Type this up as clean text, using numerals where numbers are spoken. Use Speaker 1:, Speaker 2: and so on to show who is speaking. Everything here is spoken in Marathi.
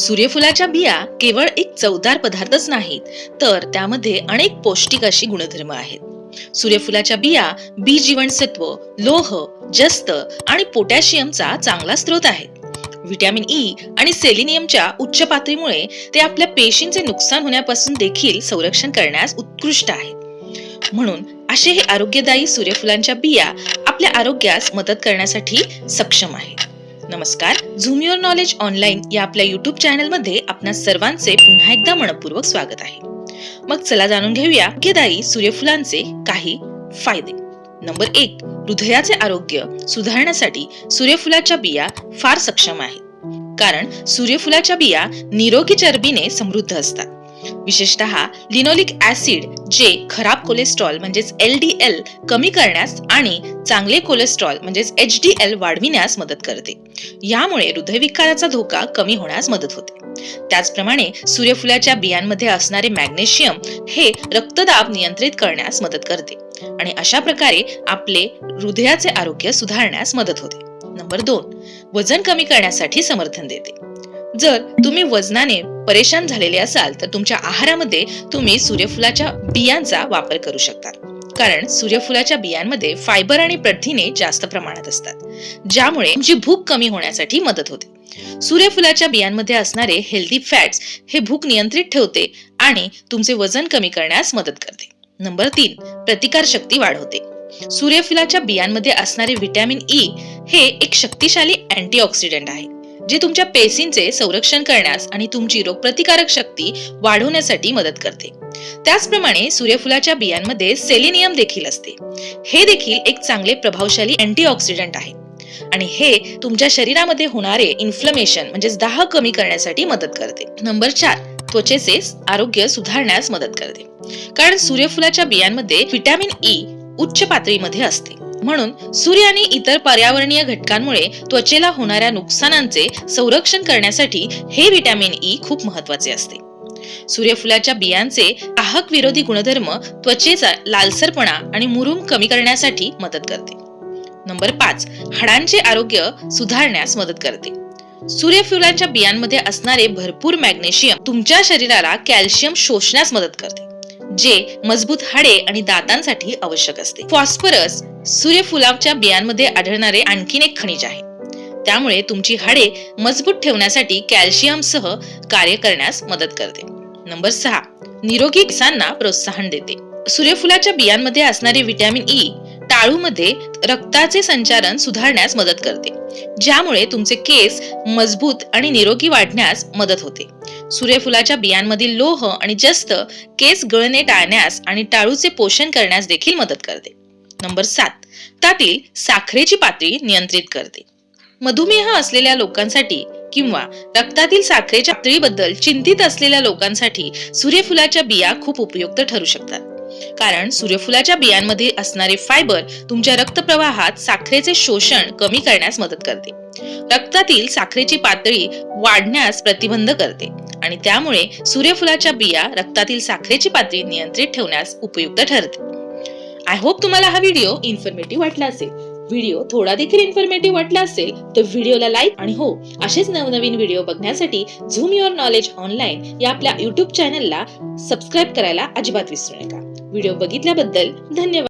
Speaker 1: सूर्यफुलाच्या बिया केवळ एक चवदार पदार्थच नाहीत, तर त्यामध्ये अनेक पौष्टिक अशी गुणधर्म आहेत. सूर्यफुलाच्या बिया बी जीवनसत्व, लोह, जस्त आणि पोटॅशियमचा चांगला स्रोत आहेत. व्हिटॅमिन ई आणि सेलेनियमच्या उच्च पातळीमुळे ते आपल्या पेशींचे नुकसान होण्यापासून देखील संरक्षण करण्यास उत्कृष्ट आहेत. म्हणून असे हे आरोग्यदायी सूर्यफुलांच्या बिया आपल्या आरोग्यास मदत करण्यासाठी सक्षम आहेत. नमस्कार, झूम युअर नॉलेज ऑनलाईन या आपल्या युट्यूब चॅनल मध्ये आपणा सर्वांचे पुन्हा एकदा मनपूर्वक स्वागत आहे. मग चला जाणून घेऊया आरोग्यदायी सूर्यफुलांचे काही फायदे. नंबर 1, हृदयाचे आरोग्य सुधारण्यासाठी सूर्यफुलाच्या बिया फार सक्षम आहेत. कारण सूर्यफुलाच्या बिया निरोगी चरबीने समृद्ध असतात. विशेषतः लिनोलिक ऍसिड, जे खराब कोलेस्ट्रॉल म्हणजेच LDL कमी करण्यास आणि चांगले कोलेस्ट्रॉल म्हणजेच HDL वाढविण्यास मदत करते. यामुळे हृदयविकाराचा धोका कमी होण्यास मदत होते. त्याचप्रमाणे सूर्यफुलाच्या बियांमध्ये असणारे मॅग्नेशियम हे रक्तदाब नियंत्रित करण्यास मदत करते आणि अशा प्रकारे आपले हृदयाचे आरोग्य सुधारण्यास मदत होते. नंबर 2, वजन कमी करण्यासाठी समर्थन देते. जर तुम्ही वजनाने परेशान झालेले असाल तर तुमच्या आहारामध्ये तुम्ही सूर्यफुलाच्या बियांचा वापर करू शकता. कारण सूर्यफुलाच्या बियांमध्ये फायबर आणि प्रथिने जास्त प्रमाणात असतात, ज्यामुळे तुमची भूक कमी होण्यासाठी मदत होते. सूर्यफुलाच्या बियांमध्ये असणारे हेल्दी फॅट्स हे भूक नियंत्रित ठेवते आणि तुमचे वजन कमी करण्यास मदत करते. नंबर 3, प्रतिकारशक्ती वाढवते. सूर्यफुलाच्या बियांमध्ये असणारे व्हिटॅमिन ई हे एक शक्तिशाली अँटीऑक्सिडंट आहे, जे तुमच्या पेशींचे संरक्षण करण्यास आणि तुमची रोगप्रतिकारक शक्ती वाढवण्यासाठी मदत करते. त्याचप्रमाणे सूर्यफुलाच्या बियांमध्ये सेलेनियम देखील असते. हे देखील एक चांगले प्रभावशाली अँटीऑक्सिडंट आहे आणि हे तुमच्या शरीरामध्ये होणारे इन्फ्लमेशन म्हणजेच दाह कमी करण्यासाठी मदत करते. नंबर 4, त्वचेचे आरोग्य सुधारण्यास मदत करते. कारण सूर्यफुलाच्या बियांमध्ये व्हिटॅमिन ई उच्च पातळीमध्ये असते. म्हणून सूर्य आणि इतर पर्यावरणीय घटकांमुळे त्वचेला होणाऱ्या नुकसानांचे संरक्षण करण्यासाठी हे व्हिटॅमिन ई खूप महत्त्वाचे असते. सूर्यफुलाच्या बियांचे दाहक विरोधी गुणधर्म त्वचेचा लालसरपणा आणि मुरूम कमी करण्यासाठी मदत करते. नंबर 5, हाडांचे आरोग्य सुधारण्यास मदत करते. सूर्यफुलाच्या बियांमध्ये असणारे भरपूर मॅग्नेशियम तुमच्या शरीराला कॅल्शियम शोषण्यास मदत करते, जे मजबूत हाडे आणि दातांसाठी आवश्यक असते. फॉस्फरस सूर्यफुलाच्या बियांमध्ये आढळणारे आणखीन एक खनिज आहे. त्यामुळे तुमची हाडे मजबूत ठेवण्यासाठी कॅल्शियमसह कार्य करण्यास मदत करते. नंबर 6, निरोगी केसांना प्रोत्साहन देते. सूर्यफुलाच्या बियांमध्ये असणारे व्हिटॅमिन ई टाळूमध्ये रक्ताचे संचालन सुधारण्यास मदत करते, ज्यामुळे तुमचे केस मजबूत आणि निरोगी वाढण्यास मदत होते. सूर्यफुलाच्या बियांमधील लोह आणि जस्त केस गळणे टाळण्यास आणि टाळूचे पोषण करण्यास देखील मदत करते. नंबर 7, त्यातील साखरेची पातळी नियंत्रित करते. मधुमेह असलेल्या लोकांसाठी किंवा रक्तातील साखरेच्या पातळीबद्दल चिंतित असलेल्या लोकांसाठी सूर्यफुलाच्या बिया खूप उपयुक्त ठरू शकतात. कारण सूर्यफुलाच्या बियांमध्ये असणारे फायबर तुमच्या रक्तप्रवाहात साखरेचे शोषण कमी करण्यास मदत करते, रक्तातील साखरेची पातळी वाढण्यास प्रतिबंध करते आणि त्यामुळे सूर्यफुलाच्या बिया रक्तातील साखरेची पातळी नियंत्रित ठेवण्यास उपयुक्त ठरते. आय होप तुम्हाला हा व्हिडिओ इन्फॉर्मेटिव्ह वाटला असेल. व्हिडिओ थोडा देखील इन्फॉर्मेटिव्ह वाटला असेल तर व्हिडिओला लाईक आणि हो, असेच नवनवीन व्हिडिओ बघण्यासाठी झूम युअर नॉलेज ऑनलाईन या आपल्या युट्यूब चॅनलला सबस्क्राईब करायला अजिबात विसरू नका. व्हिडिओ बघितल्याबद्दल धन्यवाद.